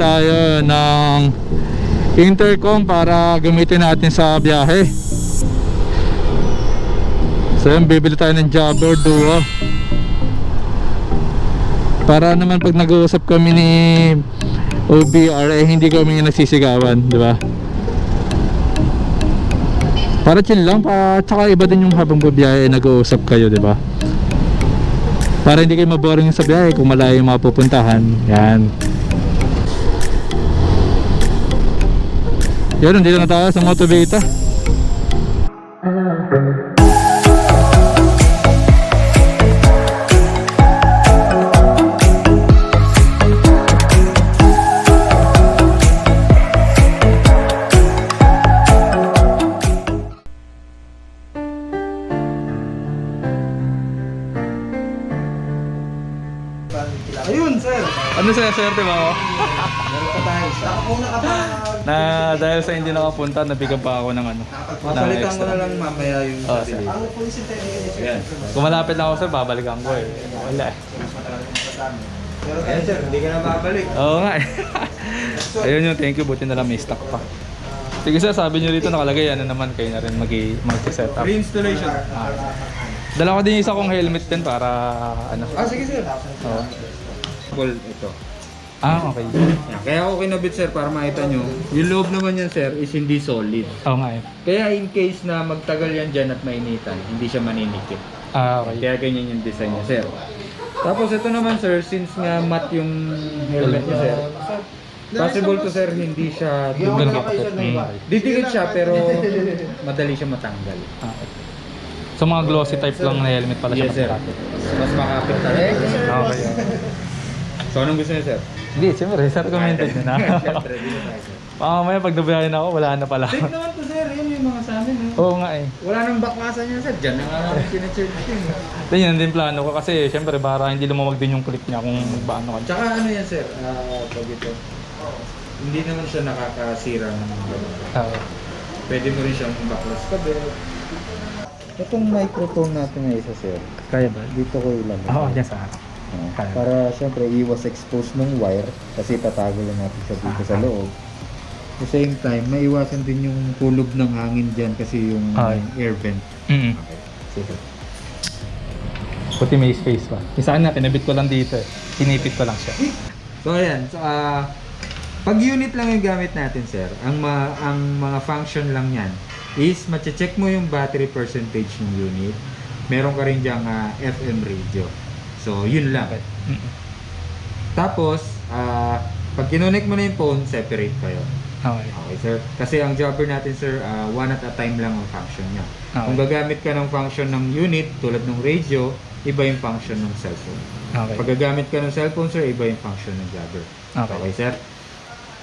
tayo ng intercom para gamitin natin sa biyahe. So yun, bibili tayo ng Jabber Duo para naman pag nag-uusap kami ni OBR eh hindi kami nagsisigawan, di ba? Para chill lang pa, tsaka iba din yung habang biyahe nag-uusap kayo, di ba? Para hindi kayo maboring sa biyahe kung malayo yung mga pupuntahan. Yan. Yan, nandito na tayo sa Motovita. Ayun, sir. Ano sa'yo, swerte mo? Meron pa tayo. Nakapuna ka pa. Na dahil sa hindi nakapunta, nabigyan pa ako ng ano. Mapalitan ko na lang mamaya yung Oh, sarili. sir. Ang police intelligence. Yan. Kung malapit lang ako sir, babalikan ko eh. Wala eh. Ayan, sir. Hindi ka na babalik. Oo nga eh. Ayun yung thank you, buti na lang may stock pa. Sige sir, sabi nyo rito nakalagay, ano naman kayo na rin mag-set up. Reinstallation. Dala ko din isa kong helmet din para ano. Sige, sir. Oo. Ito. Okay. Yan. Kaya ako kinabit, sir, para makita nyo. Yung loob naman yan, sir, is hindi solid. Oo nga eh. Kaya in case na magtagal yan dyan at mainitan, hindi siya maninikip. Okay. Kaya ganyan yung design niya, sir. Tapos ito naman, sir, since nga matte yung helmet niya, sir, possible to, sir, hindi siya Dumikit. didikit siya, pero madali siya matanggal. So mga glossy type lang na helmet pala siya. Yes, sir. magkakapit. Mas makapit talaga. Okay. So, anong gusto niyo, sir? Hindi, siyempre, sir, commented nyo na. Ready na tayo, sir. Mamaya pag nabiyahin ako, wala na pala. Safe naman to, sir. Yun yung mga sa amin. Oo nga eh. Wala nang bakasan niya, sir. Diyan na nga namin sinacharge yun. Then yun din plano ko kasi siyempre para hindi lumawag din yung clip niya kung paano ka. Tsaka ano yan, sir? Pag ito. Hindi naman siya nakakasira ng gano'n. Pwede mo rin siyang baklas kabel. Itong microphone natin na isa, sir. Kaya ba? Dito ko ilagay. Oo, dyan sa harap. Kaya. Para syempre iwas expose ng wire kasi tatago lang natin siya dito sa loob. At the same time, maiwasan din yung kulog ng hangin dyan kasi yung air vent. Okay. Sige. Puti may space pa. Isa na, pinabit ko lang dito eh. Pinipit ko lang siya. So ayan, so, pag unit lang yung gamit natin, sir, ang mga function lang yan is mache-check mo yung battery percentage ng unit. Meron ka rin dyang FM radio. So yun lang. Tapos, pag kinonek mo na yung phone, separate kayo. Okay. Okay, sir. Kasi ang Jabber natin, sir, one at a time lang ang function niya. Okay. Kung gagamit ka ng function ng unit, tulad ng radio, iba yung function ng cellphone. Okay. Pag gagamit ka ng cellphone, sir, iba yung function ng Jabber. Okay, sir.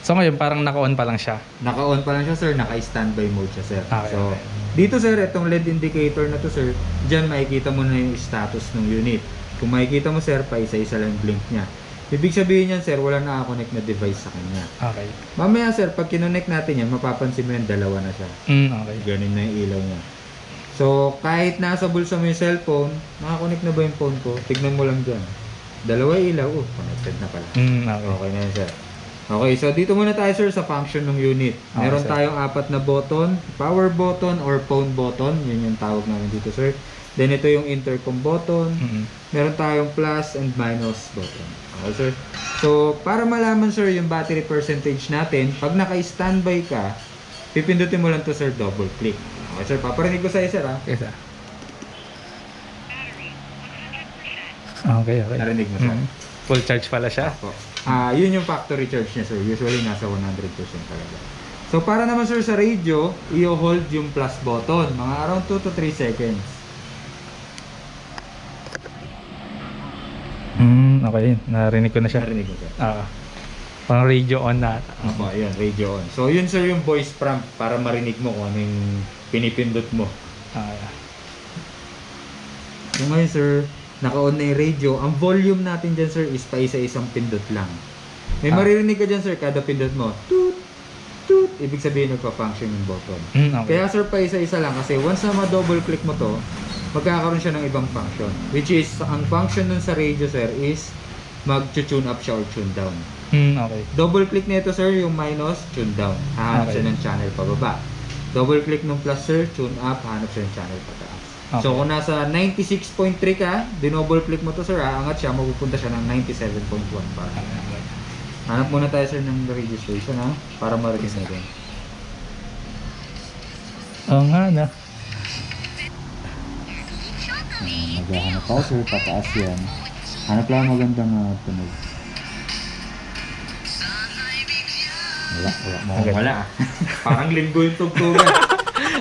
So ngayon parang naka-on pa lang siya. Naka-on pa lang siya, sir. Naka-standby mode siya, sir. Okay, So, okay. dito, sir, itong LED indicator na to, sir, dyan makikita mo na yung status ng unit. Kung makikita mo, sir, pa isa-isa lang yung blink niya. Ibig sabihin yan, sir, wala naka-connect na device sa kanya. Okay. Mamaya, sir, pag kinonect natin yan, mapapansin mo yan, dalawa na siya. Okay. Ganun na yung ilaw niya. So, kahit nasa bulsa mo yung cellphone, nakakonect na ba yung phone ko? Tignan mo lang dyan. Dalawa yung ilaw, connected na pala. Okay. Okay na yan, sir. Okay, so dito muna tayo, sir, sa function ng unit. Meron sir. tayong 4 na button, power button or phone button. Yun yung tawag namin dito, sir. Then ito yung intercom button. Meron tayong plus and minus button. Okay, sir. So, para malaman, sir, yung battery percentage natin, pag naka-standby ka, pipindutin mo lang to, sir, double click. Okay, sir, paparinig ko sa'yo, sir, ha? Okay, sir. Okay. Narinig mo, sir? Full charge pala siya. Yun yung factory charge niya, sir. Usually nasa 100% talaga. So para naman, sir, sa radio, i-hold yung plus button. Mga around 2 to 3 seconds. Okay. Narinig ko na siya. Narinig mo, sir? Pang radio on na. Opo, ayun, radio on. So yun, sir, yung voice prompt para marinig mo kung ano yung pinipindot mo. So ngayon, sir, naka-on na yung radio. Ang volume natin dyan, sir, is pa isa-isang pindot lang. May maririnig ka dyan, sir, kada pindot mo. Toot! Toot! Ibig sabihin nagpa-function yung button. Okay. Kaya, sir, pa isa-isa lang. Kasi once na ma-double click mo to, magkakaroon siya ng ibang function. Which is, ang function nun sa radio, sir, is mag-tune up siya or tune down. Okay. Double click nito sir, yung minus, tune down. Hahanap Okay. siya ng channel pababa. Double click ng plus sir, tune up, hahanap siya ng channel pataas. Okay. So kung nasa 96.3 ka, dinouble click mo to sir, aangat siya, mapupunta siya ng 97.1 para. Hanap muna tayo sir ng registration ha, para ma-register natin. Oo nga na. Maghahanap ako sir, pataas yan. Hanap lang magandang tunog. Wala. Parang linggo yung tugtugan.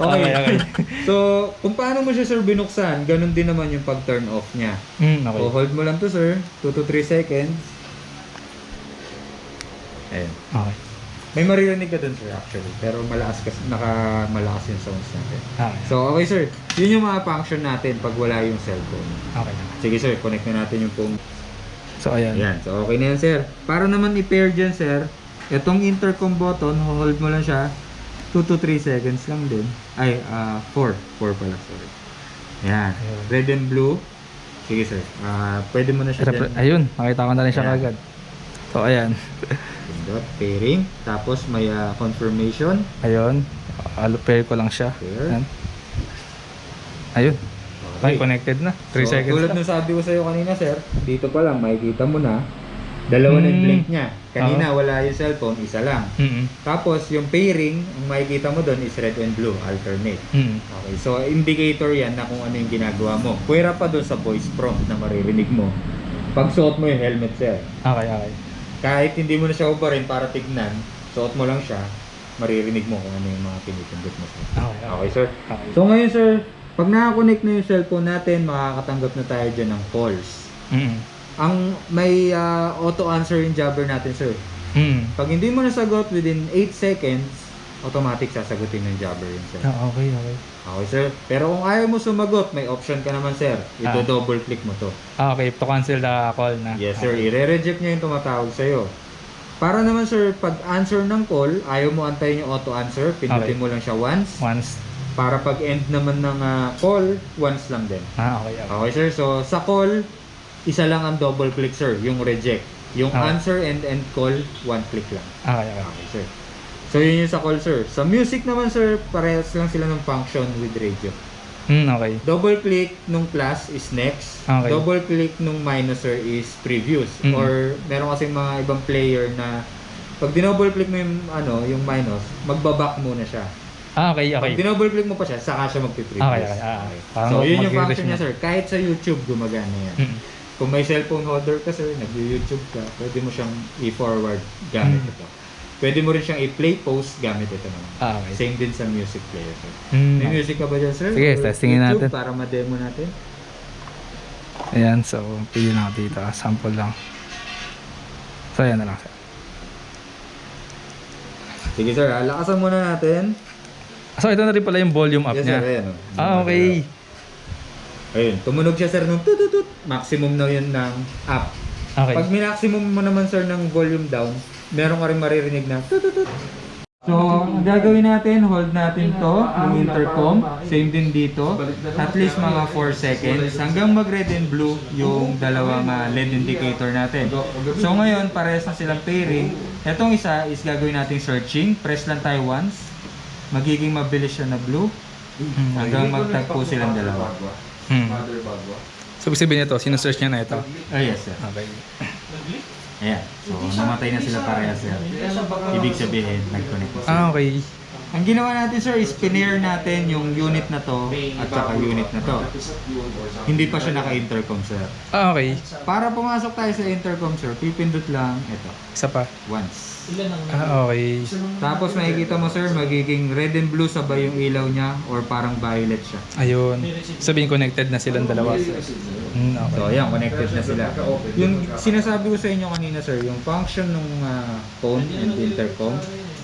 Okay. So, kung paano mo siya sir binuksan, ganun din naman yung pag-turn off niya. Okay. So, hold mo lang to sir, 2 to 3 seconds. Ayan. Okay. May maririnig ka dun sir actually, pero malakas malakas yung sounds natin. Okay. So, okay sir, yun yung mga function natin pag wala yung cellphone. Okay na. Sige sir, connect na natin yung phone. So, ayan. Ayan, so okay na yan sir. Para naman i-pair dyan sir, itong intercom button, hold mo lang siya, 2 to 3 seconds lang din. Ay, 4 pala, sorry. Ayan, Ayun. red and blue. Sige sir, pwede mo na siya dyan. Ayun, makita ko na rin siya Ayan. kagad. So, ayan. Pindot, pairing, tapos may confirmation. Ayun. Pair ko lang siya. Pair. Ayan. Ayun. Ay, connected na. 3 So, seconds tulad lang. nung sabi ko sa'yo kanina sir, dito pa lang, makikita mo na, dalawa na yung blink niya. Kanina wala yung cellphone, isa lang. Tapos yung pairing, ang makikita mo doon is red and blue, alternate. Okay, so indicator yan na kung ano yung ginagawa mo. Pwera pa doon sa voice prompt na maririnig mo. Pag suot mo yung helmet sir, Okay, okay. kahit hindi mo na siya ubarin para tignan, suot mo lang siya, maririnig mo kung ano yung mga pinipindot mo sir. Okay, Okay sir? Okay. So ngayon sir, pag nakakonect na yung cellphone natin, makakatanggap na tayo dyan ng calls. Ang may auto-answer yung jabber natin sir. Pag hindi mo nasagot within 8 seconds, automatic sasagutin ng jabber yun sir. Okay, okay. Okay sir. Pero kung ayaw mo sumagot, may option ka naman sir. Ito-double click mo to. Okay, to cancel the call na. Yes sir, i-reject niya yung tumatawag sa'yo. Para naman sir, pag answer ng call, ayaw mo antayin yung auto-answer, pindutin mo lang siya once. Once. Para pag end naman ng call, once lang din. Okay, okay. Okay sir, so sa call, isa lang ang double click sir, yung reject. Yung Okay. answer and end call, one click lang. Okay, okay. Okay sir. So yun yung sa call sir. Sa music naman sir, parehas lang sila ng function with radio. Okay. Double click nung plus is next. Okay. Double click nung minus sir is previous. Or meron kasing mga ibang player na pag dinouble click mo yung yung minus, magbaback muna siya. Okay, okay. Pag dinouble click mo pa siya, saka siya magpi-previous. Okay, okay. Parang So yun yung mag-refresh function niya na. sir. Kahit sa YouTube gumagana yan. Kung may cellphone holder ka sir, nag-YouTube ka, pwede mo siyang i-forward gamit ito. Pwede mo rin siyang i-play post gamit ito naman. Okay. Same din sa music player sir. May music ka ba dyan sir? Sige, Or testingin YouTube natin. para ma-demo natin. Ayan, so pili lang ako dito. Sample lang. So, ayan na lang. Sige sir, lakasan muna natin. So, ito na rin pala yung volume up Yes niya. sir, ayan. Okay. Ayun, tumunog siya sir nung tututut. Maximum na yun ng up. Okay. Pag minaksimum mo naman sir ng volume down, meron ka rin maririnig na tututut. So, ang gagawin natin, hold natin to, yung intercom. Same din dito. At least mga 4 seconds. Hanggang mag red and blue yung dalawang LED indicator natin. So ngayon, parehas na silang pairing. Etong isa is gagawin natin searching. Press lang tayo once. Magiging mabilis siya na blue. Hanggang magtagpo silang dalawa. So, ibig sabihin nito, sinusearch niya na ito. Oh yes sir. Okay. Ayan. So, namatay na sila parehas sir. Ibig sabihin, nag-connect na sila. Okay. Ang ginawa natin sir is pinair natin yung unit na to at saka unit na to. Hindi pa siya naka-intercom sir. Okay. Para pumasok tayo sa intercom sir, pipindot lang ito. Isa pa. Once. Okay. Tapos makikita mo sir, magiging red and blue sabay yung ilaw niya or parang violet siya. Ayun. Sabihin connected na silang dalawa. Okay. So ayan, connected na sila. Yung sinasabi ko sa inyo kanina sir, yung function ng phone and intercom,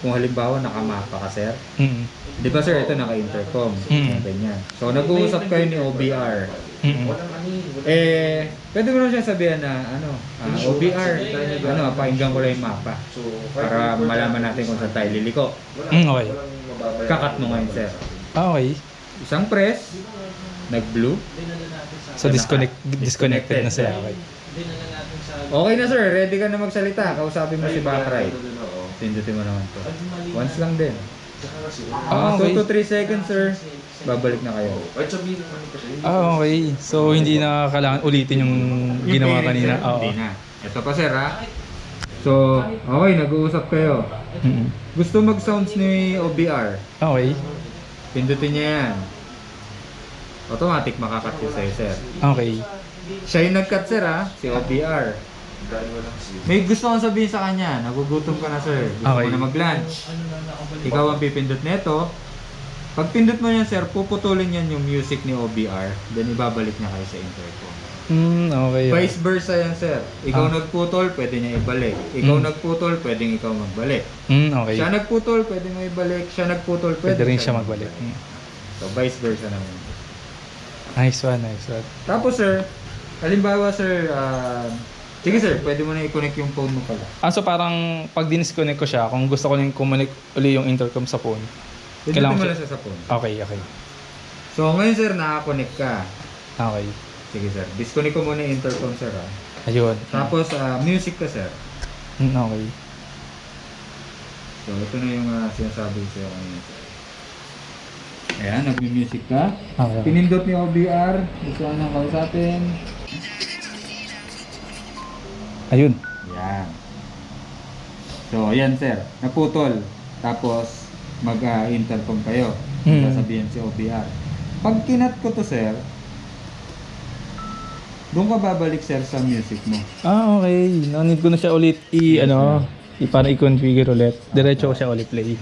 kung halimbawa nakamapa ka sir, di ba sir, ito naka-intercom. Ganyan. So nag-uusap kayo ni OBR. Pwede mo na siya sabihan na OBR, pakinggan ko lang yung mapa para malaman natin kung saan tayo liliko. Okay. Kakat mo ngayon sir. Okay. Isang press, nag-blue. So, disconnected na sila. Okay. Okay na sir, ready ka na magsalita. Kausapin mo si Backride. Pindutin mo naman to. Once lang din. Okay. 2 to 3 seconds sir. Babalik na kayo. Okay. So, hindi na kailangan ulitin yung ginawa Yung kanina. sir, Oo. Hindi na. Ito pa sir ha. So, okay, nag-uusap kayo. Mm. Gusto mag-sounds ni OBR. Okay. Pindutin niya yan. Automatic makakat yun sa'yo sir. Okay. Siya yung nag-cut sir ha, si OBR. May gusto kong sabihin sa kanya, nagugutom ka na sir. Gusto Okay. mo na mag-lunch. Ikaw ang pipindot nito. Pag pindot mo yan sir, puputulin yan yung music ni OBR. Then ibabalik niya kayo sa intercom. Okay. Vice versa yan sir. Ikaw nagputol, pwede niya ibalik. Ikaw nagputol, pwedeng ikaw magbalik. Okay. Siya nagputol, pwede mo ibalik. Siya nagputol, Pwede rin siya magbalik. So vice versa naman. Nice one, nice one. Tapos sir, halimbawa sir, sige sir, pwede mo na i-connect yung phone mo pala. So parang pag dinisconnect ko siya, kung gusto ko nang kumonek uli yung intercom sa phone. Pindutin Kailangan mo siya- lang siya sa phone. Okay, okay. So ngayon sir, naka-connect ka. Okay. Sige sir, disconnect ko muna yung intercom sir ha. Ayun. Tapos music ka sir. Okay. So ito na yung sinasabi ko sa'yo kanina sir. Ayan, nag-music ka. Okay. Pinindot ni OBR, gusto ka nang kausapin. Ayun. Yan. So ayan sir, naputol. Tapos mag-intercom kayo. Sasabihin si OBR. Pag kinat ko to sir, doon ka babalik sir sa music mo. Okay. No need ko na siya ulit para i-configure ulit. Diretso ko siya ulit play.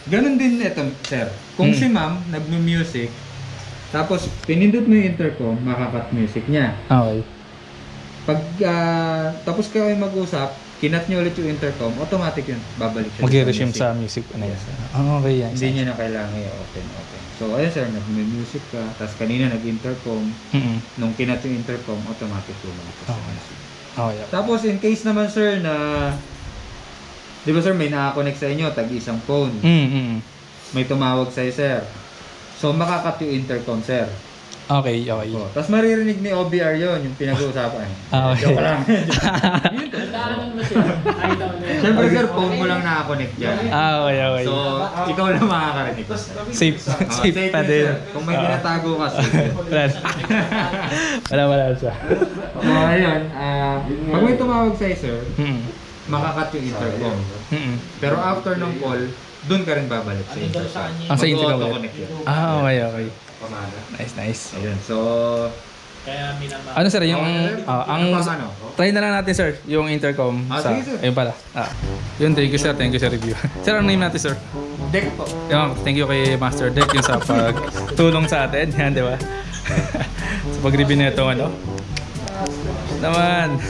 Ganon din ito sir. Kung si ma'am nagmu-music, tapos pinindot mo yung intercom, makakat music niya. Okay. Pag tapos kayo ay mag-usap, kinat niyo ulit yung intercom, automatic yun, babalik siya Mag-resume music. sa music. Yes. Okay, yan. Hindi niya na kailangan i-open. So ayun sir, nag-music ka, tapos kanina nag-intercom, nung kinat yung intercom, automatic lumabas. Okay. Okay. Tapos in case naman sir na, di ba sir may nakakonect sa inyo, tag isang phone, may tumawag sa'yo sir. So makakat yung intercom sir. Okay, okay. Oh, tapos maririnig ni OBR yon yung pinag-uusapan. Okay. Joke lang. Siyempre sir, phone mo lang nakakonect dyan. Okay, okay. So, ikaw lang makakarinig. Safe, safe pa yun, din. sir. Kung may tinatago ka, safe. Wala siya. So, ayun. Pag may tumawag sa'yo sir, makakat yung intercom. Pero after ng call, dun ka rin babalik sa intercom. Sa intercom ulit. Mag-auto-connect yun. Okay, okay. Nice, nice. Ayun. So, Ano sir, yung ano? try na lang natin sir, yung intercom Sige, sir. ayun pala. Yun, thank you sa review. Sir, ano name natin sir? Deck po. Yung, thank you kay Master Deck yung sa pagtulong sa atin, yan, di ba? Sa pag-review na itong ano. Naman.